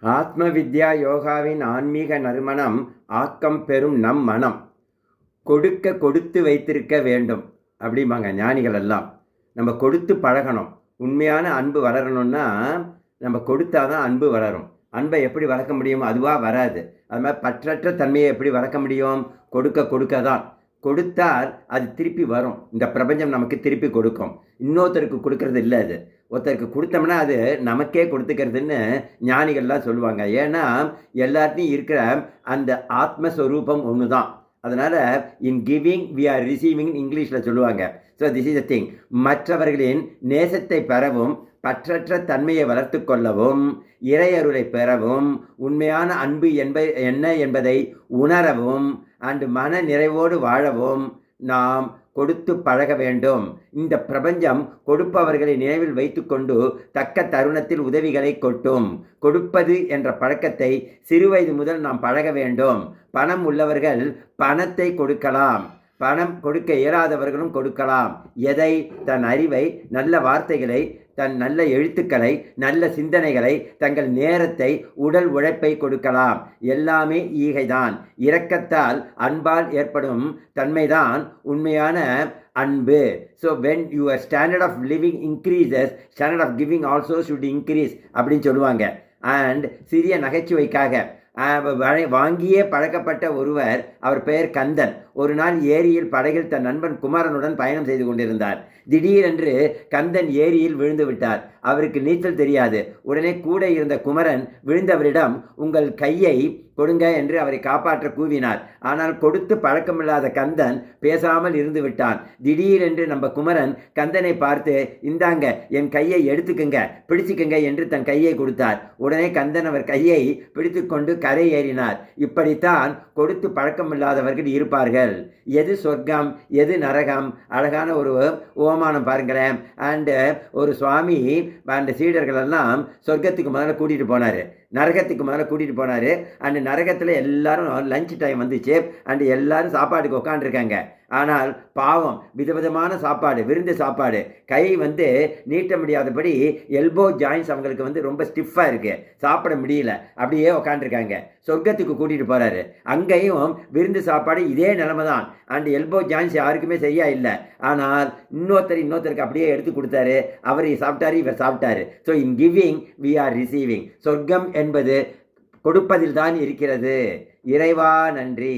ஆத்ம வித்யா யோகாவின் ஆன்மீக நறுமணம் ஆக்கம் பெறும் நம் மனம். கொடுக்க கொடுத்து வைத்திருக்க வேண்டும் அப்படிம்பாங்க ஞானிகள் எல்லாம். நம்ம கொடுத்து பழகணும். உண்மையான அன்பு வளரணும்னா நம்ம கொடுத்தாதான் அன்பு வளரும். அன்பை எப்படி வளர்க்க முடியும்? அதுவாக வராது. அது மாதிரி பற்றற்ற தன்மையை எப்படி வளர்க்க முடியும்? கொடுக்க கொடுக்க தான். கொடுத்தால் அது திருப்பி வரும். இந்த பிரபஞ்சம் நமக்கு திருப்பி கொடுக்கும். இன்னொருத்தருக்கு கொடுக்கறது இல்லை. அது ஒருத்தருக்கு கொடுத்தோம்னா அது நமக்கே கொடுத்துக்கிறதுன்னு ஞானிகள்லாம் சொல்லுவாங்க. ஏன்னா எல்லாத்தையும் இருக்கிற அந்த ஆத்மஸ்வரூபம் ஒன்று தான். அதனால் in giving we are receiving இங்கிலீஷில் சொல்லுவாங்க. So this is the thing. மற்றவர்களின் நேசத்தை பெறவும் பற்றற்ற தன்மையை வளர்த்து கொள்ளவும் இறையருளை பெறவும் உண்மையான அன்பு என்ன என்பதை உணரவும் அண்டு மன நிறைவோடு வாழவும் நாம் கொடுத்து பழக வேண்டும். இந்த பிரபஞ்சம் கொடுப்பவர்களை நினைவில் வைத்துக்கொண்டு தக்க தருணத்தில் உதவிகளை கொட்டும். கொடுப்பது என்ற பழக்கத்தை சிறுவயது முதல் நாம் பழக வேண்டும். பணம் உள்ளவர்கள் பணத்தை கொடுக்கலாம். பணம் கொடுக்க இயலாதவர்களும் கொடுக்கலாம். எதை? தன் அறிவை, நல்ல வார்த்தைகளை, தன் நல்ல எழுத்துக்களை, நல்ல சிந்தனைகளை, தங்கள் நேரத்தை, உடல் உழைப்பை கொடுக்கலாம். எல்லாமே ஈகைதான். இரக்கத்தால் அன்பால் ஏற்படும் தன்மைதான் உண்மையான அன்பு. So when your standard of living increases, standard of giving also should increase அப்படின்னு சொல்லுவாங்க. அண்ட் சிறிய நகைச்சுவைக்காக வாங்கியே பழக்கப்பட்ட ஒருவர், அவர் பெயர் கந்தன், ஒரு நாள் ஏரியில் படகில் தன் நண்பன் குமரனுடன் பயணம் செய்து கொண்டிருந்தார். திடீரென்று கந்தன் ஏரியில் விழுந்து விட்டார். அவருக்கு நீச்சல் தெரியாது. உடனே கூட இருந்த குமரன் விழுந்தவரிடம் உங்கள் கையை கொடுங்க என்று அவரை காப்பாற்ற கூவினார். ஆனால் கொடுத்து பழக்கமில்லாத கந்தன் பேசாமல் இருந்து விட்டான். திடீரென்று நம்ம குமரன் கந்தனை பார்த்து, இந்தாங்க என் கையை எடுத்துக்குங்க, பிடிச்சுக்குங்க என்று தன் கையை கொடுத்தார். உடனே கந்தன் அவர் கையை பிடித்து கொண்டு கரை ஏறினார். இப்படித்தான் கொடுத்து பழக்கமில்லாதவர்கள் இருப்பார்கள். எது சொர்க்கம், எது நரகம்? அழகான ஒரு ஓமானம் பாருங்களேன். அண்டு ஒரு சுவாமி அந்த சீடர்கள் எல்லாம் சொர்க்கத்துக்கு முதல்ல கூட்டிகிட்டு போனார், நரகத்துக்கு முதல்ல கூட்டிகிட்டு போனார். அண்டு நரகத்தில் எல்லாரும் லஞ்ச் டைம் வந்துச்சு. அண்டு எல்லாரும் சாப்பாட்டுக்கு உட்காந்துருக்காங்க. ஆனால் பாவம், விதவிதமான சாப்பாடு, விருந்து சாப்பாடு. கை நீட்ட முடியாதபடி எல்போ ஜாயின்ஸ் அவங்களுக்கு ரொம்ப ஸ்டிஃபாக இருக்குது, சாப்பிட முடியல, அப்படியே உட்காந்துருக்காங்க. சொர்க்கத்துக்கு கூட்டிகிட்டு போகிறாரு. அங்கேயும் விருந்து சாப்பாடு இதே நிலைமை தான். அண்ட் எல்போ ஜாயின்ஸ் யாருக்குமே சரியா இல்லை. ஆனால் இன்னொருத்தருக்கு அப்படியே எடுத்து கொடுத்தாரு. அவர் சாப்பிட்டாரு, இவர் சாப்பிட்டாரு. So in giving we are receiving. சொர்க்கம் என்பது கொடுப்பதில் தான் இருக்கிறது. இறைவா நன்றி.